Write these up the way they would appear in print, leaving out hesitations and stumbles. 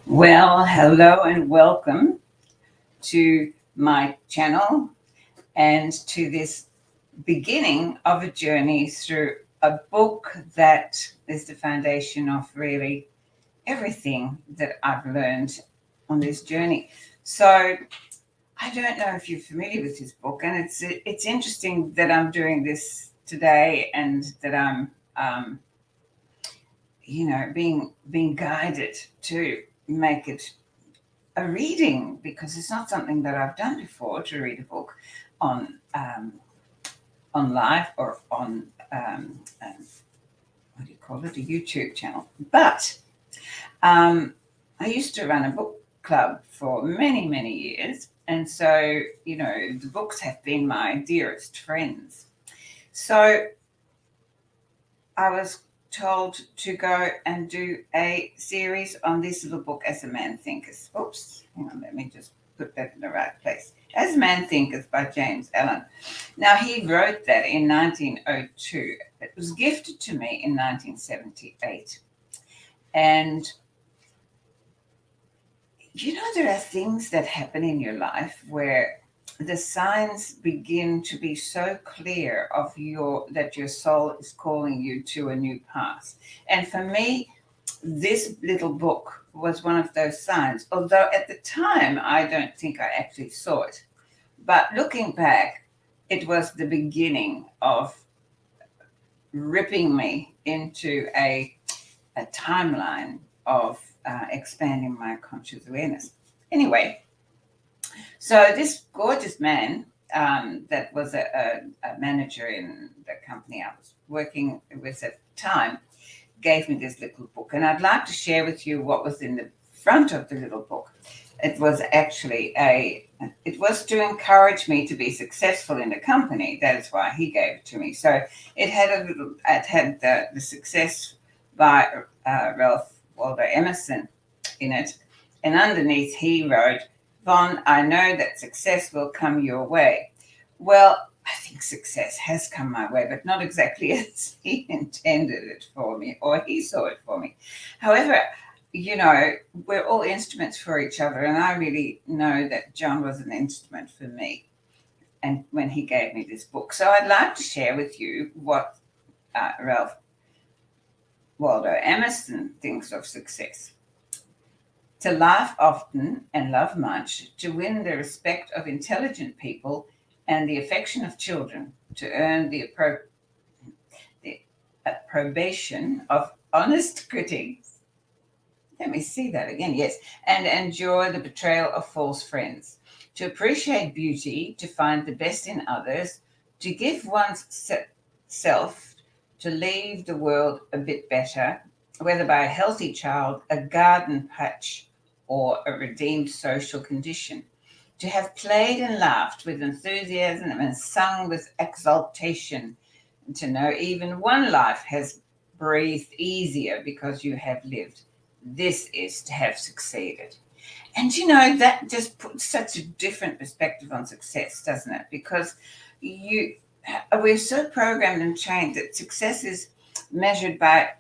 Well, hello and welcome to my channel and to this beginning of a journey through a book that is the foundation of really everything that I've learned on this journey. So, I don't know if you're familiar with this book, and it's interesting that I'm doing this today and that I'm being guided to make it a reading because it's not something that I've done before to read a book on live or on what do you call it, a YouTube channel. But I used to run a book club for many years, and so the books have been my dearest friends. So I was told to go and do a series on this little book, As a Man Thinketh. Oops, hang on, let me just put that in the right place. As Man Thinketh by James Allen. Now, he wrote that in 1902. It was gifted to me in 1978. And there are things that happen in your life where the signs begin to be so clear that your soul is calling you to a new path. And for me, this little book was one of those signs, although at the time I don't think I actually saw it. But looking back, it was the beginning of ripping me into a timeline of expanding my conscious awareness. Anyway, so this gorgeous man that was a manager in the company I was working with at the time gave me this little book, and I'd like to share with you what was in the front of the little book. It was actually it was to encourage me to be successful in the company. That is why he gave it to me. So it had the success by Ralph Waldo Emerson in it, and underneath he wrote, "Von, I know that success will come your way." Well, I think success has come my way, but not exactly as he intended it for me or he saw it for me. However, we're all instruments for each other, and I really know that John was an instrument for me. And when he gave me this book, so I'd like to share with you what Ralph Waldo Emerson thinks of success. To laugh often and love much, to win the respect of intelligent people and the affection of children, to earn the approbation of honest critics. Let me see that again. Yes. And endure the betrayal of false friends. To appreciate beauty, to find the best in others, to give one's self, to leave the world a bit better, whether by a healthy child, a garden patch, or a redeemed social condition. To have played and laughed with enthusiasm and sung with exultation, and to know even one life has breathed easier because you have lived. This is to have succeeded. And that just puts such a different perspective on success, doesn't it? Because we're so programmed and trained that success is measured by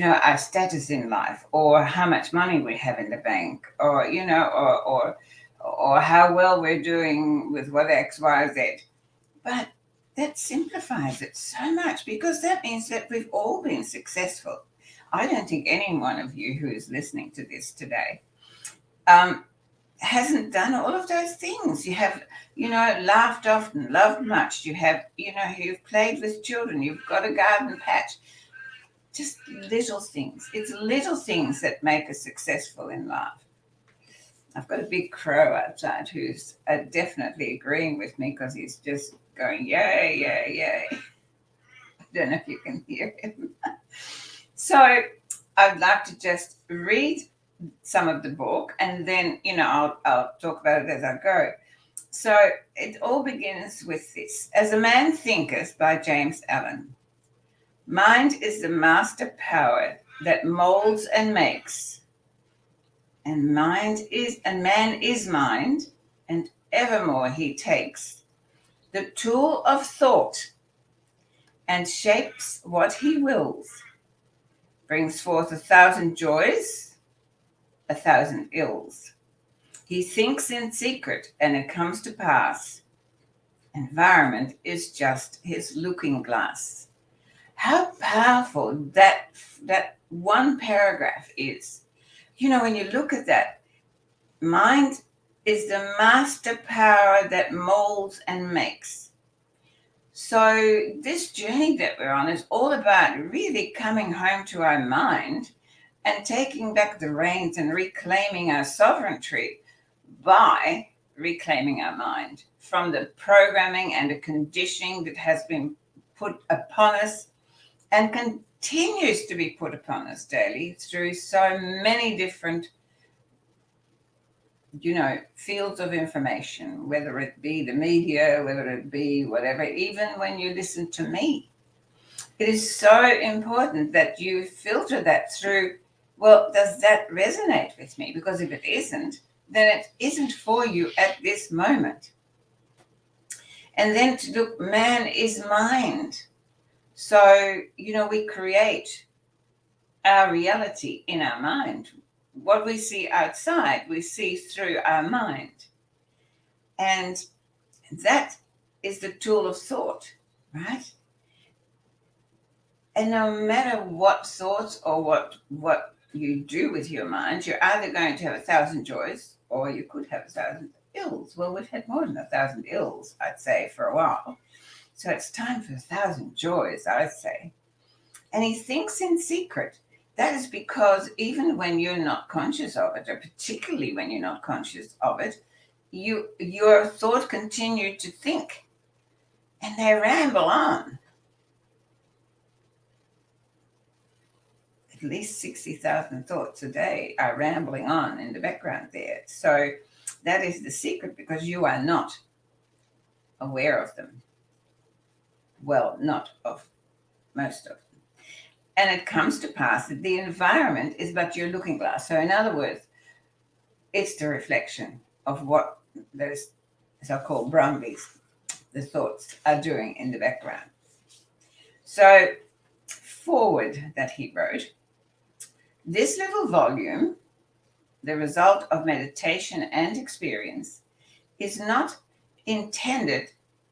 our status in life, or how much money we have in the bank, or or how well we're doing with what X, Y, Z. But that simplifies it so much, because that means that we've all been successful. I don't think any one of you who is listening to this today hasn't done all of those things. You have, laughed often, loved much. You have, you've played with children. You've got a garden patch. Just little things. It's little things that make us successful in life. I've got a big crow outside who's definitely agreeing with me, because he's just going, yay, yay, yay. I don't know if you can hear him. So I'd like to just read some of the book, and then, I'll talk about it as I go. So it all begins with this. As a Man Thinketh by James Allen. Mind is the master power that molds and makes, and man is mind, and evermore he takes the tool of thought and shapes what he wills, brings forth 1,000 joys, 1,000 ills. He thinks in secret, and it comes to pass. Environment is just his looking glass. How powerful that one paragraph is. When you look at that, mind is the master power that molds and makes. So this journey that we're on is all about really coming home to our mind and taking back the reins and reclaiming our sovereignty by reclaiming our mind from the programming and the conditioning that has been put upon us and continues to be put upon us daily through so many different fields of information, whether it be the media, whether it be whatever, even when you listen to me. It is so important that you filter that through, well, does that resonate with me? Because if it isn't, then it isn't for you at this moment. And then to look, man is mind. So, we create our reality in our mind. What we see outside, we see through our mind. And that is the tool of thought, right? And no matter what thoughts or what you do with your mind, you're either going to have 1,000 joys or you could have 1,000 ills. Well, we've had more than 1,000 ills, I'd say, for a while. So it's time for 1,000 joys, I'd say. And he thinks in secret. That is because even when you're not conscious of it, or particularly when you're not conscious of it, your thoughts continue to think and they ramble on. At least 60,000 thoughts a day are rambling on in the background there. So that is the secret, because you are not aware of them. Well, not of most of them. And it comes to pass that the environment is but your looking glass. So in other words, it's the reflection of what those so-called brumbies, the thoughts, are doing in the background. So forward that he wrote, this little volume, the result of meditation and experience, is not intended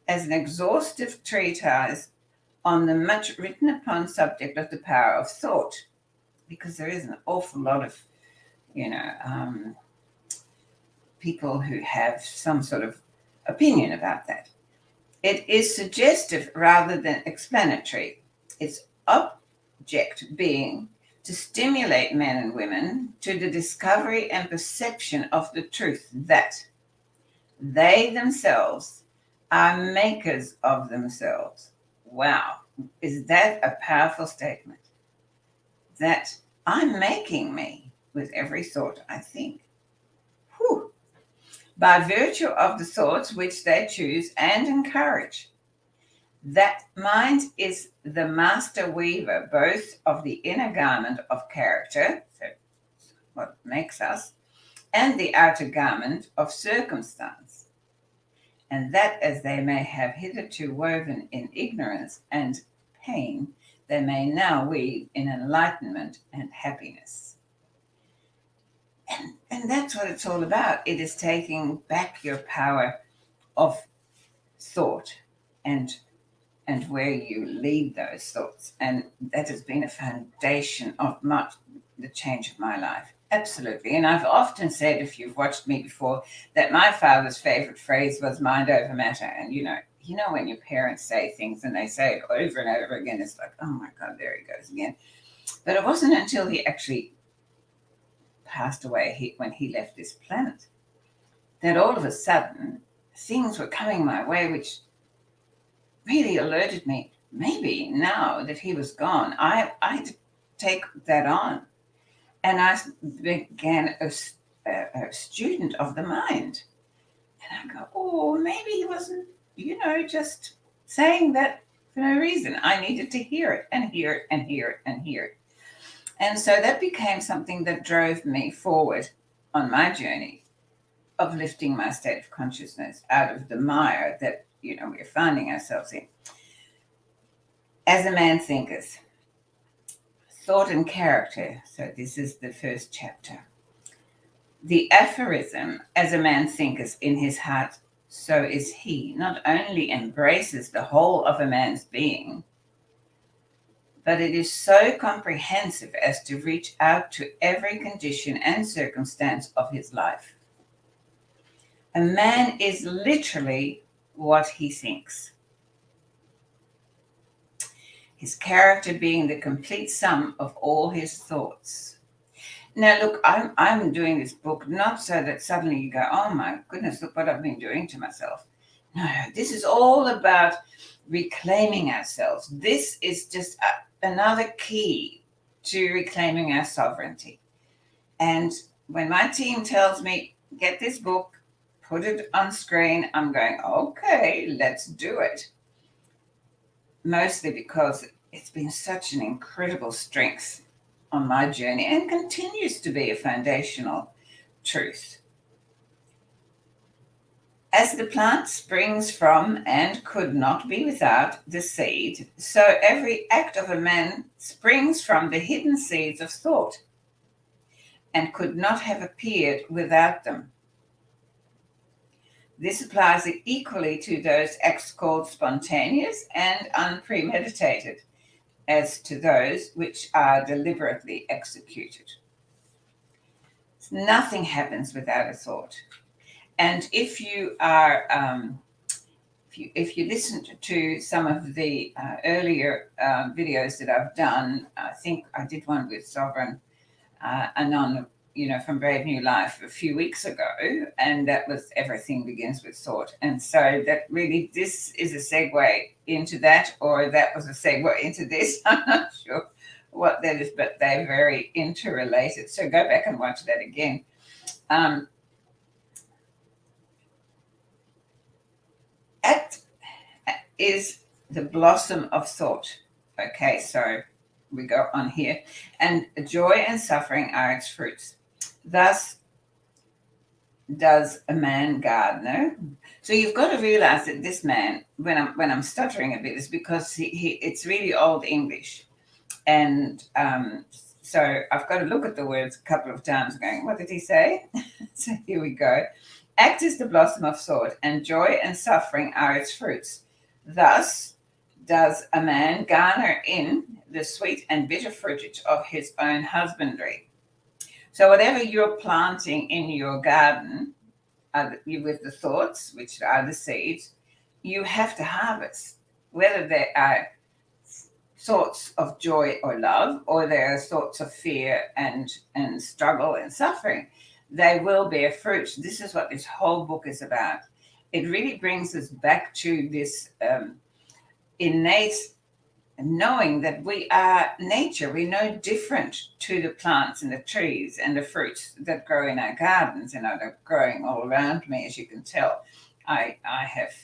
as an exhaustive treatise on the much written upon subject of the power of thought, because there is an awful lot of, people who have some sort of opinion about that. It is suggestive rather than explanatory, its object being to stimulate men and women to the discovery and perception of the truth that they themselves are makers of themselves. Wow, is that a powerful statement? That I'm making me with every thought I think. Whew. By virtue of the thoughts which they choose and encourage. That mind is the master weaver both of the inner garment of character, so what makes us, and the outer garment of circumstance. And that as they may have hitherto woven in ignorance and pain, they may now weave in enlightenment and happiness. And that's what it's all about. It is taking back your power of thought and where you lead those thoughts. And that has been a foundation of much the change of my life. Absolutely. And I've often said, if you've watched me before, that my father's favorite phrase was mind over matter. And you know when your parents say things and they say it over and over again, it's like, oh my God, there he goes again. But it wasn't until he actually passed away, when he left this planet, that all of a sudden things were coming my way which really alerted me. Maybe now that he was gone, I had to take that on. And I began a student of the mind. And I go, oh, maybe he wasn't, just saying that for no reason. I needed to hear it and hear it and hear it and hear it. And so that became something that drove me forward on my journey of lifting my state of consciousness out of the mire that, we're finding ourselves in. As a man thinketh, thought and character. So this is the first chapter. The aphorism, as a man thinketh in his heart, so is he, not only embraces the whole of a man's being, but it is so comprehensive as to reach out to every condition and circumstance of his life. A man is literally what he thinks, his character being the complete sum of all his thoughts. Now, look, I'm doing this book not so that suddenly you go, oh my goodness, look what I've been doing to myself. No, this is all about reclaiming ourselves. This is just another key to reclaiming our sovereignty. And when my team tells me, get this book, put it on screen, I'm going, okay, let's do it. Mostly because it's been such an incredible strength on my journey and continues to be a foundational truth. As the plant springs from and could not be without the seed, so every act of a man springs from the hidden seeds of thought and could not have appeared without them. This applies equally to those acts called spontaneous and unpremeditated, as to those which are deliberately executed. Nothing happens without a thought. And if you are, if you listened to some of the earlier videos that I've done, I think I did one with Sovereign and on, from Brave New Life a few weeks ago, and that was everything begins with thought. And so that really, this is a segue into that, or that was a segue into this. I'm not sure what that is, but they're very interrelated. So go back and watch that again. Act is the blossom of thought. Okay, so we go on here. And joy and suffering are its fruits. Thus does a man gardener. So you've got to realize that this man, when I'm stuttering a bit, is because it's really old English. And so I've got to look at the words a couple of times going, what did he say? So here we go. Act is the blossom of thought, and joy and suffering are its fruits. Thus does a man garner in the sweet and bitter fruitage of his own husbandry. So whatever you're planting in your garden, with the thoughts, which are the seeds, you have to harvest, whether they are thoughts of joy or love, or there are thoughts of fear and struggle and suffering. They will bear fruit. This is what this whole book is about. It really brings us back to this innate knowing that we are nature. We're no different to the plants and the trees and the fruits that grow in our gardens, and are growing all around me, as you can tell. I have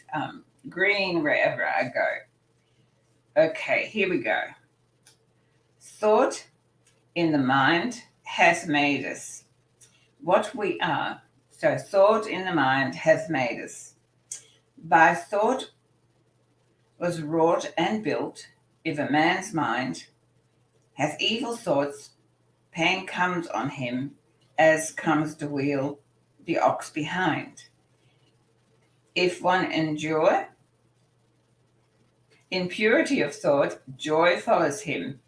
green wherever I go. Okay, here we go. Thought in the mind has made us what we are. So thought in the mind has made us. By thought was wrought and built. If a man's mind hath evil thoughts, pain comes on him, as comes the wheel, the ox behind. If one endure in purity of thought, joy follows him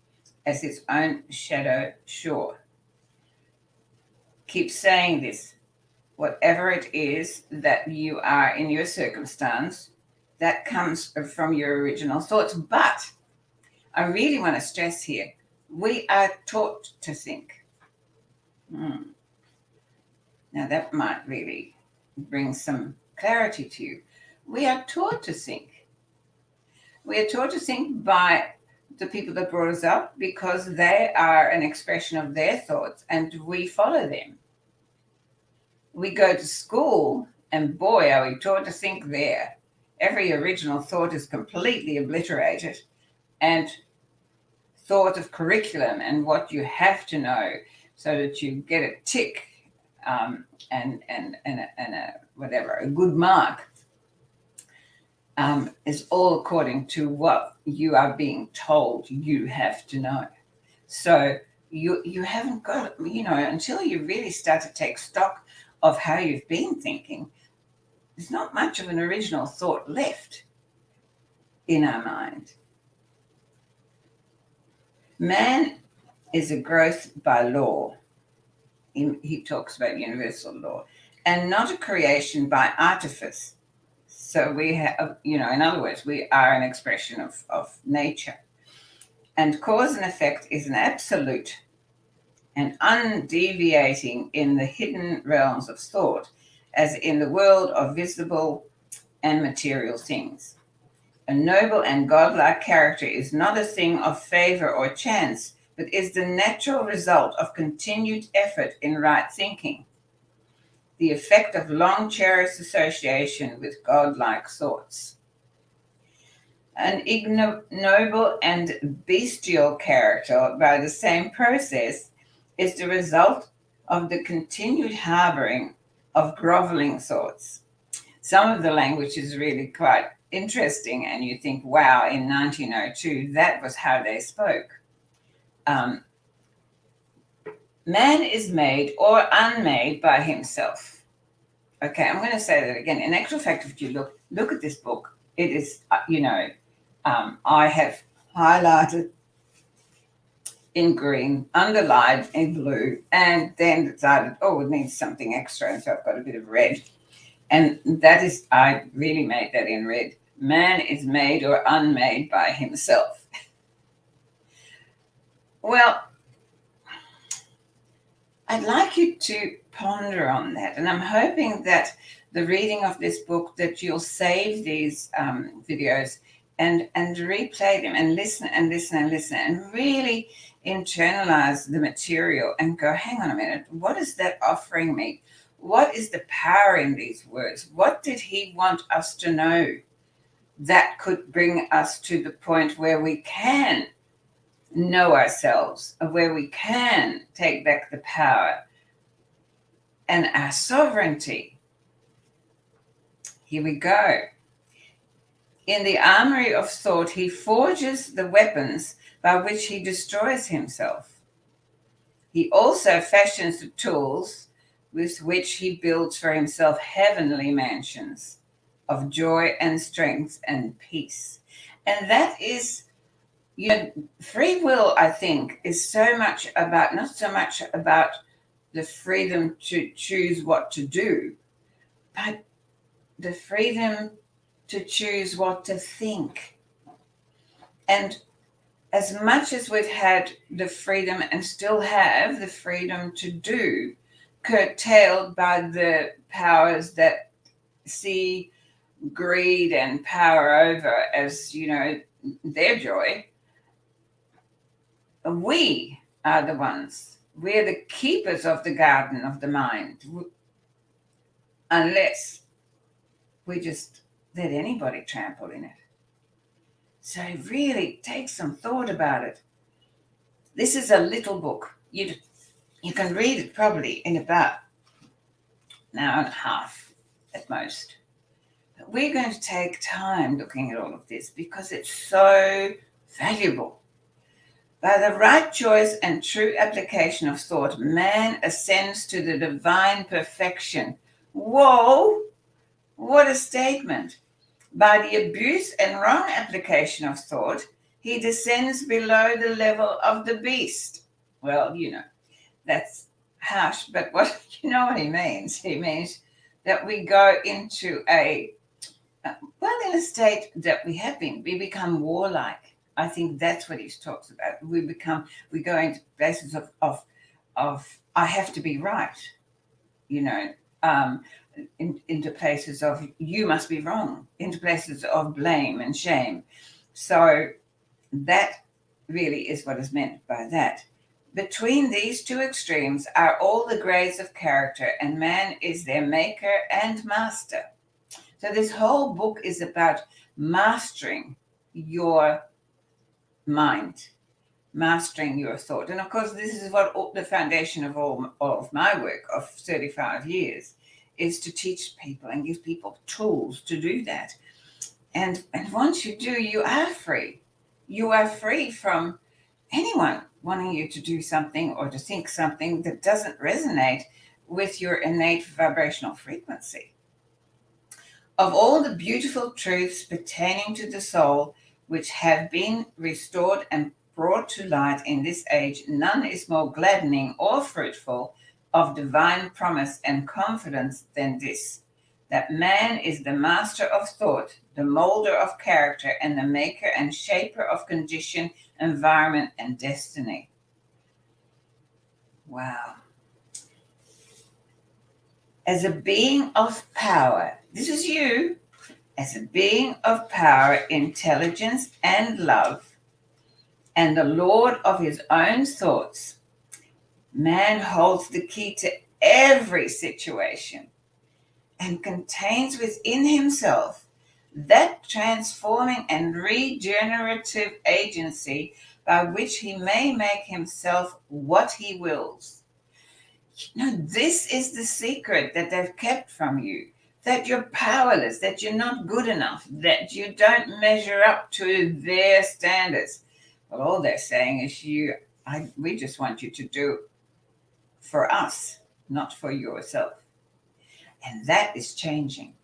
as his own shadow sure. Keep saying this. Whatever it is that you are in your circumstance, that comes from your original thoughts. But I really want to stress here, we are taught to think. Now that might really bring some clarity to you. We are taught to think. We are taught to think by the people that brought us up, because they are an expression of their thoughts and we follow them. We go to school and boy, are we taught to think there. Every original thought is completely obliterated, and thought of curriculum and what you have to know so that you get a tick and a good mark is all according to what you are being told you have to know. So you haven't got, until you really start to take stock of how you've been thinking, there's not much of an original thought left in our mind. Man is a growth by law. He talks about universal law, and not a creation by artifice. So we have, in other words, we are an expression of nature. And cause and effect is an absolute and undeviating in the hidden realms of thought, as in the world of visible and material things. A noble and godlike character is not a thing of favor or chance, but is the natural result of continued effort in right thinking, the effect of long cherished association with godlike thoughts. An ignoble and bestial character, by the same process, is the result of the continued harboring of groveling thoughts. Some of the language is really quite interesting, and you think, wow, in 1902, that was how they spoke. Man is made or unmade by himself. Okay, I'm going to say that again. In actual fact, if you look at this book, it is, I have highlighted in green, underlined in blue, and then decided, oh, it needs something extra, and so I've got a bit of red. And that is, I really made that in red. Man is made or unmade by himself. Well, I'd like you to ponder on that, and I'm hoping that the reading of this book, that you'll save these videos and replay them and listen and really internalize the material and go, hang on a minute, what is that offering me? What is the power in these words? What did he want us to know that could bring us to the point where we can know ourselves, where we can take back the power and our sovereignty? Here we go. In the armory of thought, he forges the weapons by which he destroys himself. He also fashions the tools with which he builds for himself heavenly mansions of joy and strength and peace. And that is, free will, I think, is so much about, not so much about the freedom to choose what to do, but the freedom to choose what to think. And as much as we've had the freedom and still have the freedom to do, curtailed by the powers that see greed and power over as, their joy, we are the ones. We're the keepers of the garden of the mind, unless we just let anybody trample in it. So really take some thought about it. This is a little book. You can read it probably in about an hour and a half at most. But we're going to take time looking at all of this because it's so valuable. By the right choice and true application of thought, man ascends to the divine perfection. Whoa! What a statement. By the abuse and wrong application of thought, he descends below the level of the beast. Well, that's harsh, but what what he means? He means that we go into in a state that we become warlike. I think that's what he talks about. We go into places of I have to be right, into places of you must be wrong, into places of blame and shame. So that really is what is meant by that. Between these two extremes are all the grades of character, and man is their maker and master. So this whole book is about mastering your mind, mastering your thought. And of course, this is what the foundation of all of my work of 35 years is, to teach people and give people tools to do that. And once you do, you are free. You are free from anyone wanting you to do something or to think something that doesn't resonate with your innate vibrational frequency. Of all the beautiful truths pertaining to the soul which have been restored and brought to light in this age, none is more gladdening or fruitful of divine promise and confidence than this, that man is the master of thought, the molder of character, and the maker and shaper of condition, environment, and destiny. Wow. As a being of power, this is you, as a being of power, intelligence, and love, and the Lord of his own thoughts, man holds the key to every situation and contains within himself that transforming and regenerative agency by which he may make himself what he wills. No, this is the secret that they've kept from you, that you're powerless, that you're not good enough, that you don't measure up to their standards. Well, all they're saying is we just want you to do for us, not for yourself. And that is changing.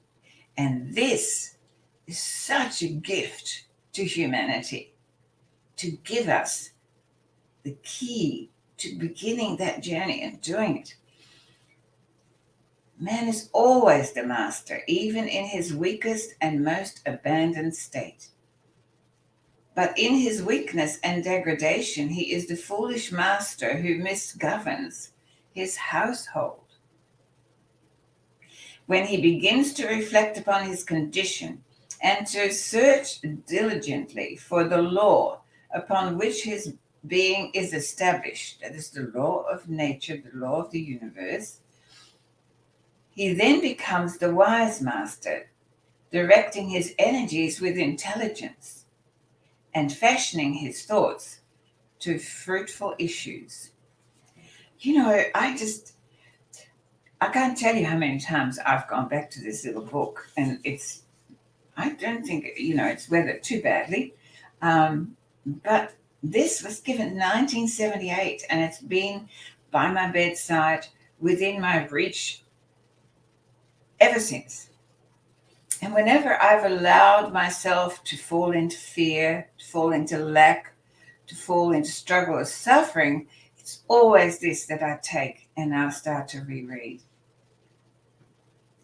And this is such a gift to humanity, to give us the key to beginning that journey and doing it. Man is always the master, even in his weakest and most abandoned state. But in his weakness and degradation, he is the foolish master who misgoverns his household. When he begins to reflect upon his condition and to search diligently for the law upon which his being is established, that is the law of nature, the law of the universe, he then becomes the wise master, directing his energies with intelligence and fashioning his thoughts to fruitful issues. I can't tell you how many times I've gone back to this little book, and I don't think, it's weathered too badly. But this was given in 1978, and it's been by my bedside, within my reach ever since. And whenever I've allowed myself to fall into fear, to fall into lack, to fall into struggle or suffering, it's always this that I take and I'll start to reread.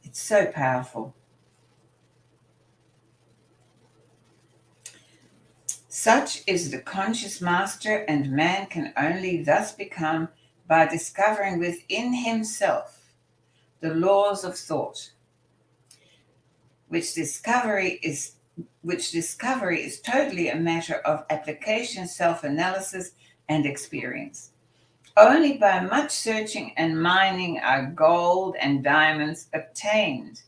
It's so powerful. Such is the conscious master, and man can only thus become by discovering within himself the laws of thought, which discovery is totally a matter of application, self-analysis, and experience. Only by much searching and mining are gold and diamonds obtained,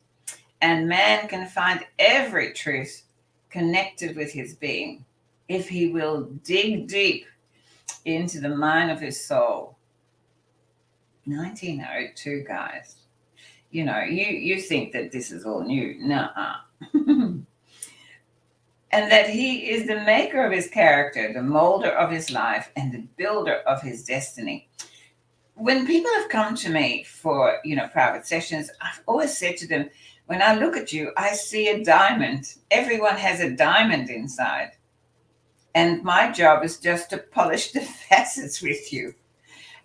and man can find every truth connected with his being, if he will dig deep into the mine of his soul. 1902, guys. You think that this is all new. Nuh-uh. And that he is the maker of his character, the molder of his life, and the builder of his destiny. When people have come to me for, private sessions, I've always said to them, when I look at you, I see a diamond. Everyone has a diamond inside. And my job is just to polish the facets with you.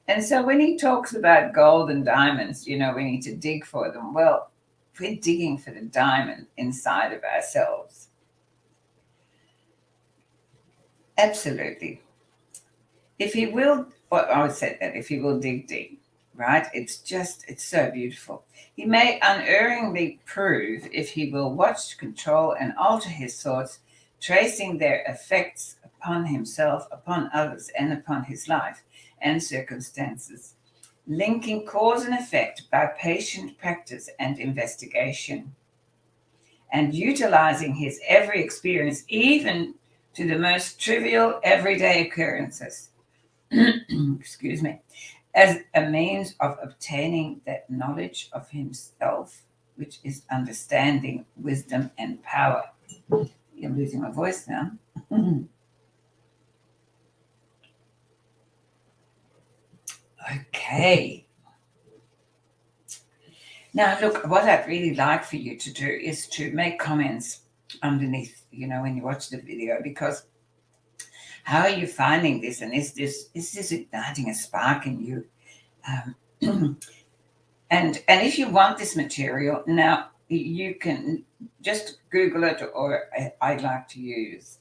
And so when he talks about gold and diamonds, we need to dig for them. Well, we're digging for the diamond inside of ourselves. Absolutely. If he will, I would say that if he will dig deep, right? It's so beautiful. He may unerringly prove if he will watch, control, and alter his thoughts, tracing their effects upon himself, upon others, and upon his life and circumstances, linking cause and effect by patient practice and investigation, and utilizing his every experience, even to the most trivial everyday occurrences, excuse me, as a means of obtaining that knowledge of himself, which is understanding, wisdom, and power. I'm losing my voice now. Okay. Now, look, what I'd really like for you to do is to make comments underneath, when you watch the video, because how are you finding this? And is this igniting a spark in you? Um, and if you want this material, now you can just Google it, or I like to use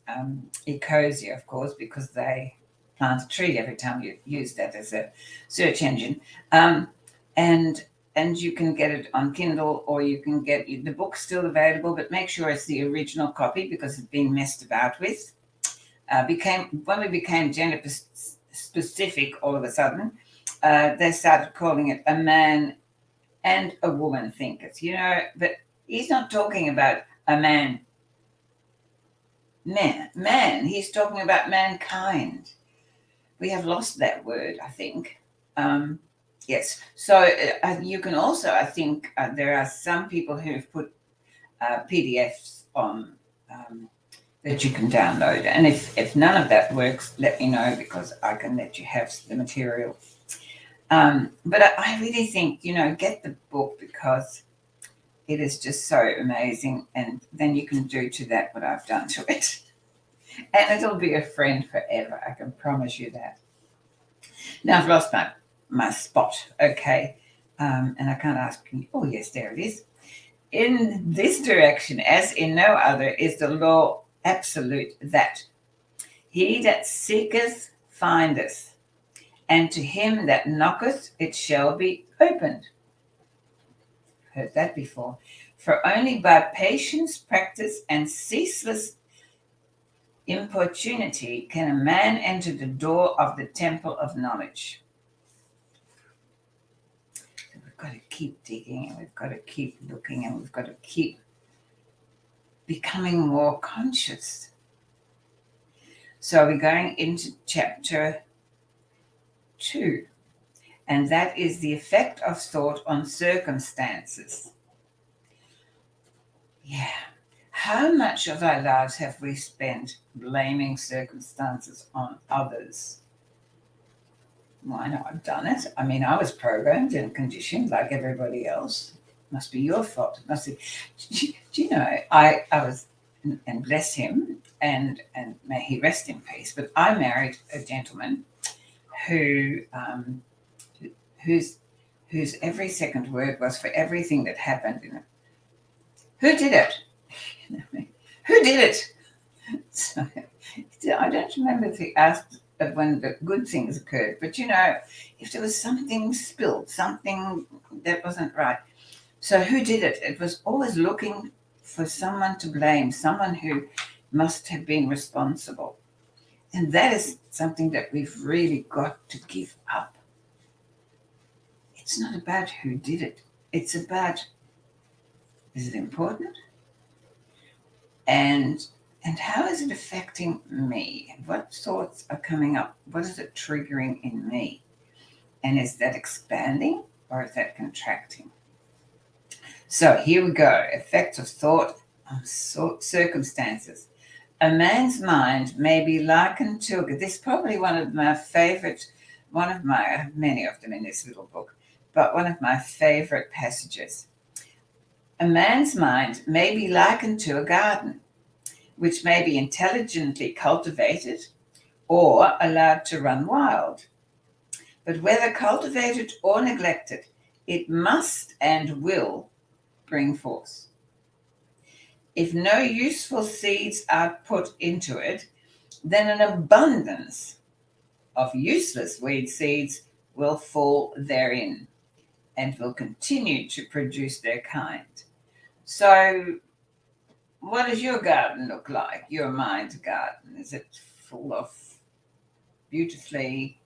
Ecosia, of course, because they plant a tree every time you use that as a search engine. And you can get it on Kindle, or you can get the book's still available, but make sure it's the original copy because it's been messed about with. When we became gender specific, all of a sudden, they started calling it a man and a woman thinketh, but he's not talking about a man. He's talking about mankind. We have lost that word, I think. Yes. So you can also, I think, there are some people who've put PDFs on that you can download. And if none of that works, let me know, because I can let you have the material. But I really think, get the book, because it is just so amazing. And then you can do to that what I've done to it. And it'll be a friend forever. I can promise you that. Now, I've lost my spot. Okay. And I can't ask you. Oh, yes, there it is. In this direction, as in no other, is the law absolute, that he that seeketh findeth, and to him that knocketh it shall be opened. Heard that before. For only by patience, practice, and ceaseless importunity can a man enter the door of the temple of knowledge. So we've got to keep digging, and we've got to keep looking, and we've got to keep becoming more conscious. So we're going into chapter 2, and that is the effect of thought on circumstances. Yeah. How much of our lives have we spent blaming circumstances on others? Well, I know I've done it. I mean, I was programmed and conditioned like everybody else. Must be your fault. Must be. Do you know, I was, and bless him, and may he rest in peace, but I married a gentleman whose every second word was, for everything that happened in it, who did it? Who did it? So, I don't remember if he asked when the good things occurred, but if there was something spilled, something that wasn't right. So who did it? It was always looking for someone to blame, someone who must have been responsible. And that is something that we've really got to give up. It's not about who did it. It's about, is it important? And how is it affecting me? What thoughts are coming up? What is it triggering in me? And is that expanding, or is that contracting? So here we go. Effects of thought on circumstances. A man's mind may be likened to, this is probably one of my, I have many of them in this little book, but one of my favorite passages. A man's mind may be likened to a garden, which may be intelligently cultivated or allowed to run wild. But whether cultivated or neglected, it must and will bring forth. If no useful seeds are put into it, then an abundance of useless weed seeds will fall therein and will continue to produce their kind. So, what does your garden look like? Your mind garden? Is it full of beautifully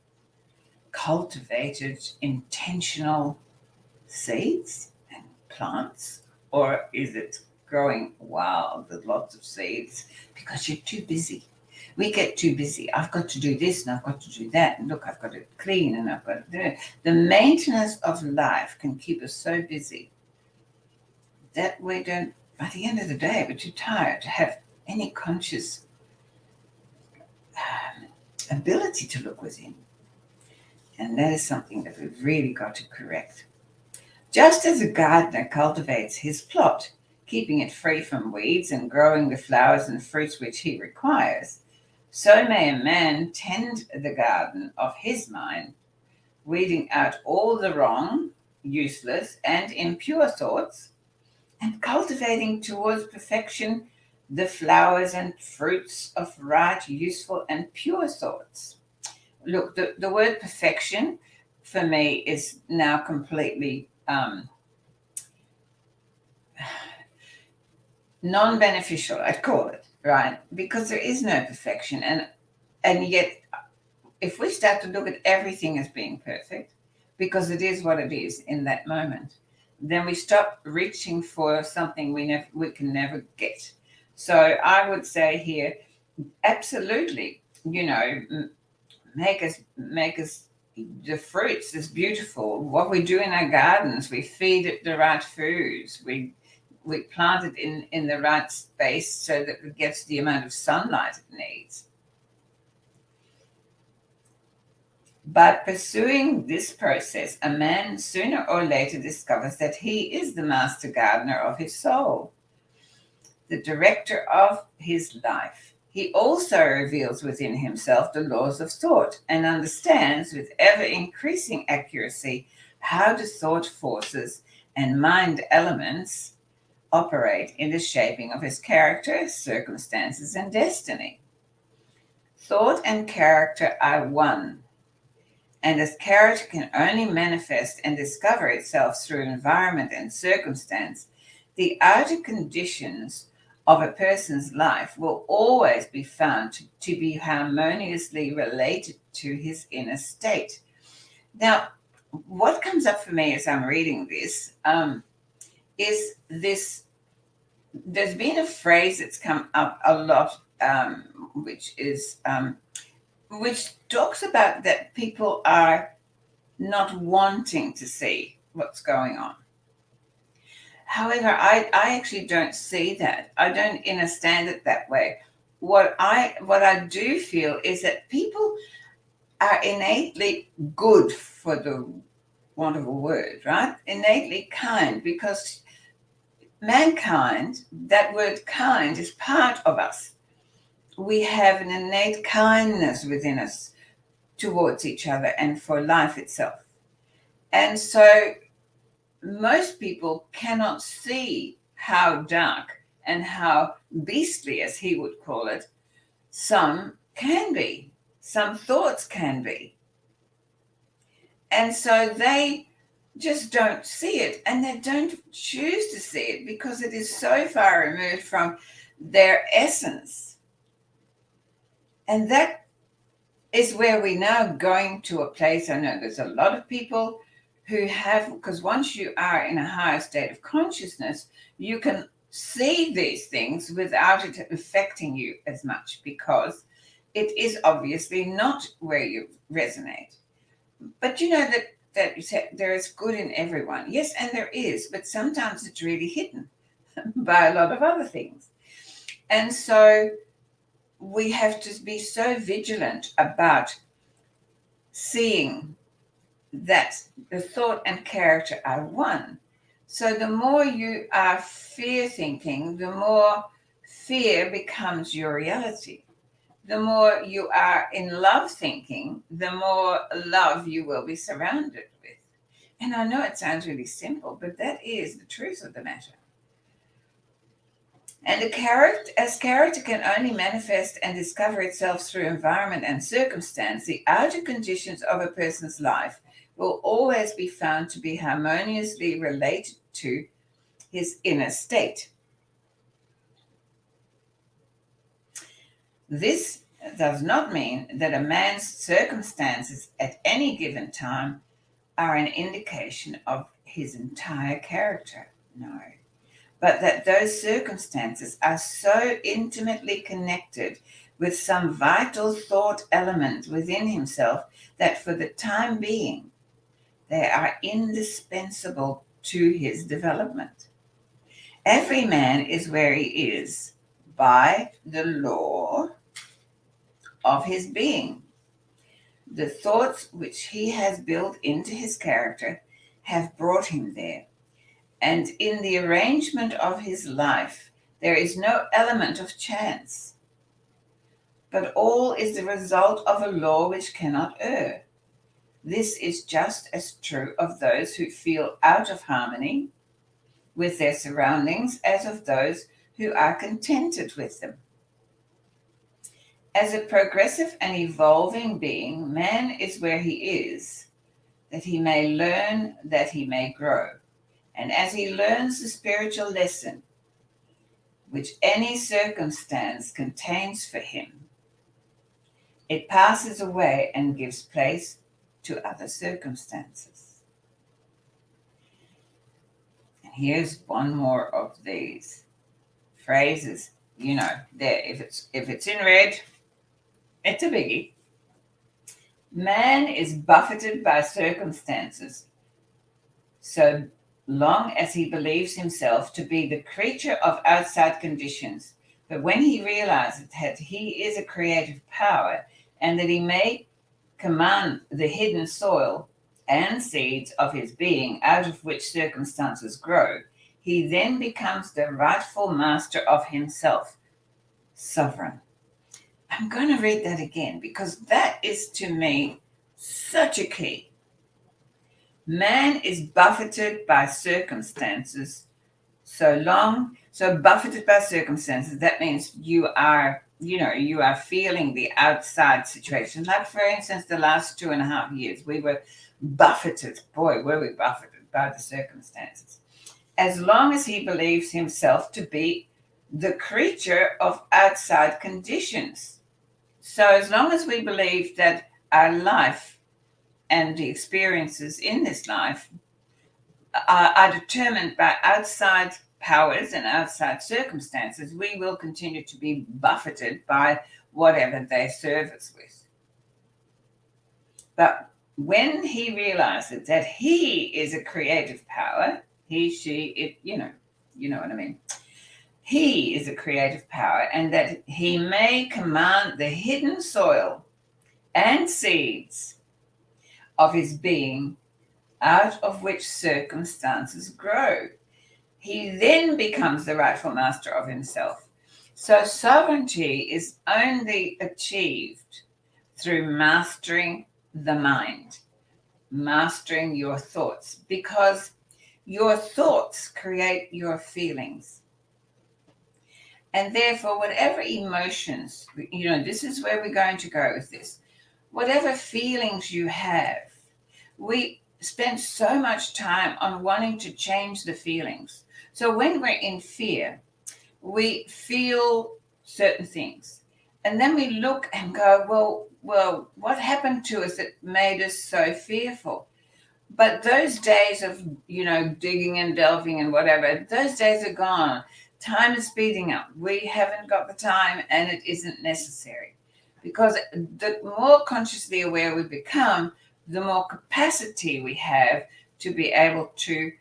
cultivated, intentional seeds and plants? Or is it growing wild with lots of seeds because you're too busy? We get too busy. I've got to do this and I've got to do that. And look, I've got to clean and I've got to do it. The maintenance of life can keep us so busy that we don't, by the end of the day, we're too tired to have any conscious ability to look within. And that is something that we've really got to correct. Just as a gardener cultivates his plot, keeping it free from weeds and growing the flowers and fruits which he requires, so may a man tend the garden of his mind, weeding out all the wrong, useless, and impure thoughts, and cultivating towards perfection the flowers and fruits of right, useful, and pure thoughts. Look, the word perfection for me is now completely non-beneficial, I'd call it, right? Because there is no perfection, and yet if we start to look at everything as being perfect, because it is what it is in that moment, then we stop reaching for something we can never get. So I would say here, absolutely, make us the fruits is beautiful. What we do in our gardens, we feed it the right foods. We plant it in the right space so that it gets the amount of sunlight it needs. By pursuing this process, a man sooner or later discovers that he is the master gardener of his soul, the director of his life. He also reveals within himself the laws of thought and understands with ever increasing accuracy how the thought forces and mind elements operate in the shaping of his character, circumstances, and destiny. Thought and character are one, and as character can only manifest and discover itself through environment and circumstance, the outer conditions of a person's life will always be found to be harmoniously related to his inner state. Now, what comes up for me as I'm reading this is this. There's been a phrase that's come up a lot, which talks about that people are not wanting to see what's going on. However, I actually don't see that. I don't understand it that way. What I do feel is that people are innately good, for the want of a word, right? Innately kind, because mankind, that word kind is part of us. We have an innate kindness within us towards each other and for life itself. And so most people cannot see how dark and how beastly, as he would call it, some can be, some thoughts can be. And so they just don't see it, and they don't choose to see it because it is so far removed from their essence. And that is where we're now going to a place. I know there's a lot of people who have, because once you are in a higher state of consciousness, you can see these things without it affecting you as much, because it is obviously not where you resonate. But you know that you said there is good in everyone. Yes, and there is, but sometimes it's really hidden by a lot of other things. And so we have to be so vigilant about seeing that the thought and character are one. So the more you are fear thinking, the more fear becomes your reality. The more you are in love thinking, the more love you will be surrounded with. And I know it sounds really simple, but that is the truth of the matter. And as character can only manifest and discover itself through environment and circumstance, the outer conditions of a person's life will always be found to be harmoniously related to his inner state. This does not mean that a man's circumstances at any given time are an indication of his entire character. No. But that those circumstances are so intimately connected with some vital thought element within himself that for the time being, they are indispensable to his development. Every man is where he is by the law of his being, The thoughts which he has built into his character have brought him there. And in the arrangement of his life, there is no element of chance, but all is the result of a law which cannot err. This is just as true of those who feel out of harmony with their surroundings as of those who are contented with them. As a progressive and evolving being, man is where he is, that he may learn, that he may grow. And as he learns the spiritual lesson which any circumstance contains for him, it passes away and gives place to other circumstances. And here's one more of these phrases. There, if it's in red, it's a biggie. Man is buffeted by circumstances so long as he believes himself to be the creature of outside conditions. But when he realizes that he is a creative power and that he may command the hidden soil and seeds of his being out of which circumstances grow, he then becomes the rightful master of himself, sovereign. I'm going to read that again because that is to me such a key. Man is buffeted by circumstances so buffeted by circumstances, that means you are feeling the outside situation. Like, for instance, the last 2.5 years, we were buffeted. Boy, were we buffeted by the circumstances. As long as he believes himself to be the creature of outside conditions. So as long as we believe that our life and the experiences in this life are determined by outside powers and outside circumstances, we will continue to be buffeted by whatever they serve us with. But when he realizes that he is a creative power, he, she, it, you know what I mean. He is a creative power, and that he may command the hidden soil and seeds of his being out of which circumstances grow. He then becomes the rightful master of himself. So sovereignty is only achieved through mastering the mind, mastering your thoughts, because your thoughts create your feelings. And therefore, whatever emotions, this is where we're going to go with this. Whatever feelings you have, we spend so much time on wanting to change the feelings. So when we're in fear, we feel certain things. And then we look and go, well, what happened to us that made us so fearful? But those days of, digging and delving and whatever, those days are gone. Time is speeding up. We haven't got the time, and it isn't necessary. Because the more consciously aware we become, the more capacity we have to be able to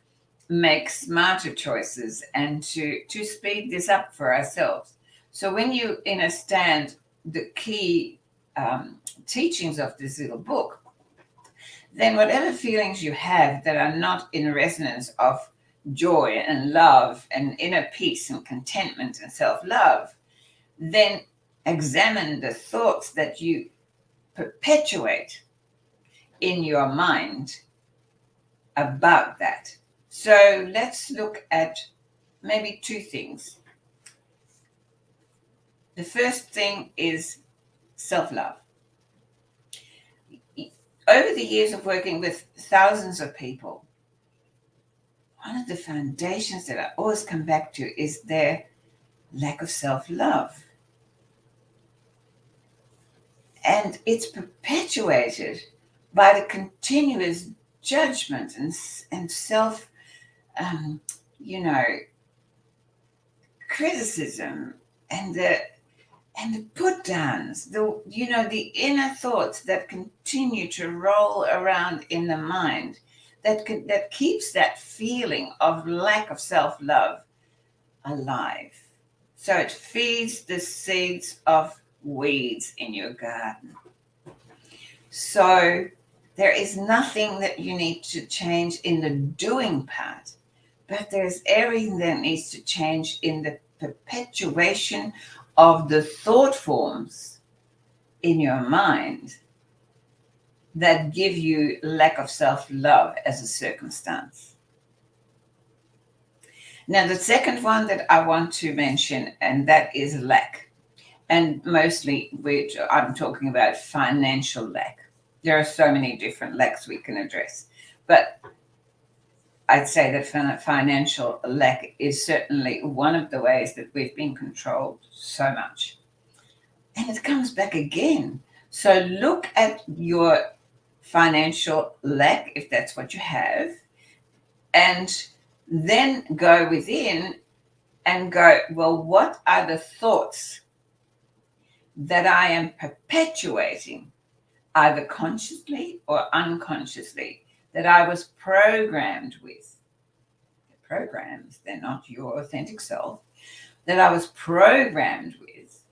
make smarter choices and to speed this up for ourselves. So when you understand the key teachings of this little book, then whatever feelings you have that are not in resonance of joy and love and inner peace and contentment and self-love, then examine the thoughts that you perpetuate in your mind about that. So let's look at maybe two things. The first thing is self-love. Over the years of working with thousands of people, one of the foundations that I always come back to is their lack of self-love. And it's perpetuated by the continuous judgment and self, criticism and the put downs, the inner thoughts that continue to roll around in the mind, that keeps that feeling of lack of self-love alive. So it feeds the seeds of weeds in your garden. So there is nothing that you need to change in the doing part, but there's everything that needs to change in the perpetuation of the thought forms in your mind that give you lack of self-love as a circumstance. Now, the second one that I want to mention, and that is lack. And mostly, I'm talking about financial lack. There are so many different lacks we can address. But I'd say that financial lack is certainly one of the ways that we've been controlled so much. And it comes back again. So look at your financial lack, if that's what you have, and then go within and go, well, what are the thoughts that I am perpetuating, either consciously or unconsciously, that I was programmed with? Programs, they're not your authentic self, that I was programmed with,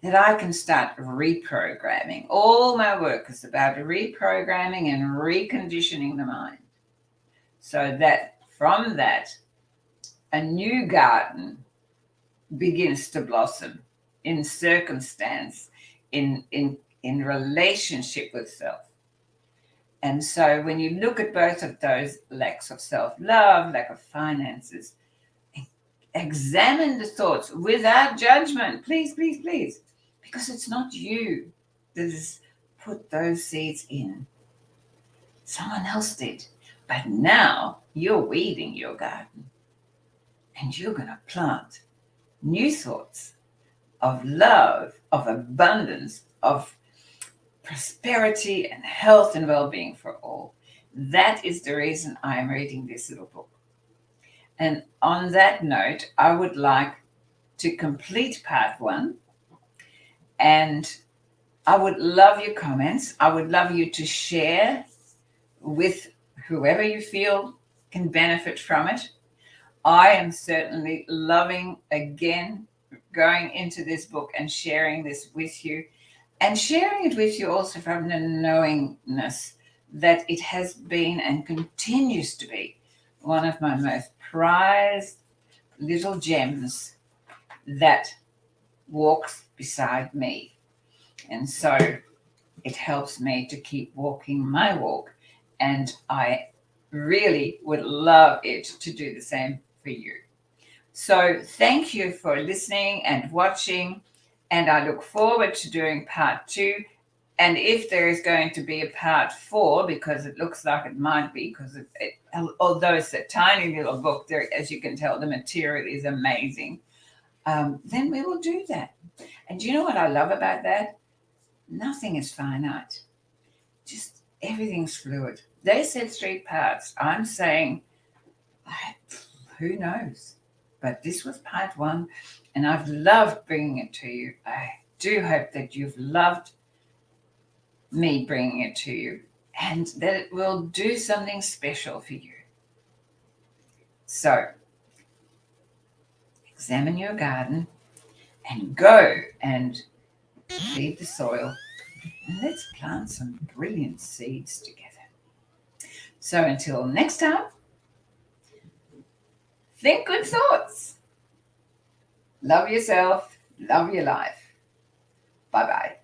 that I can start reprogramming. All my work is about reprogramming and reconditioning the mind so that from that, a new garden begins to blossom in circumstance, in relationship with self. And so when you look at both of those lacks of self-love, lack of finances, examine the thoughts without judgment, please, please, please, because it's not you that has put those seeds in. Someone else did. But now you're weeding your garden and you're going to plant new thoughts of love, of abundance, of prosperity and health and well-being for all. That is the reason I am reading this little book. And on that note, I would like to complete part 1. And I would love your comments. I would love you to share with whoever you feel can benefit from it. I am certainly loving, again, going into this book and sharing this with you, and sharing it with you also from the knowingness that it has been and continues to be one of my most prized little gems that walks beside me. And so it helps me to keep walking my walk. And I really would love it to do the same for you. So thank you for listening and watching. And I look forward to doing part 2. And if there is going to be a part 4, because it looks like it might be, because although it's a tiny little book, there, as you can tell, the material is amazing, then we will do that. And do you know what I love about that? Nothing is finite. Just everything's fluid. They said 3 parts. I'm saying, who knows? But this was part 1, and I've loved bringing it to you. I do hope that you've loved me bringing it to you, and that it will do something special for you. So, examine your garden and go and feed the soil, and let's plant some brilliant seeds together. So until next time, think good thoughts. Love yourself, love your life. Bye-bye.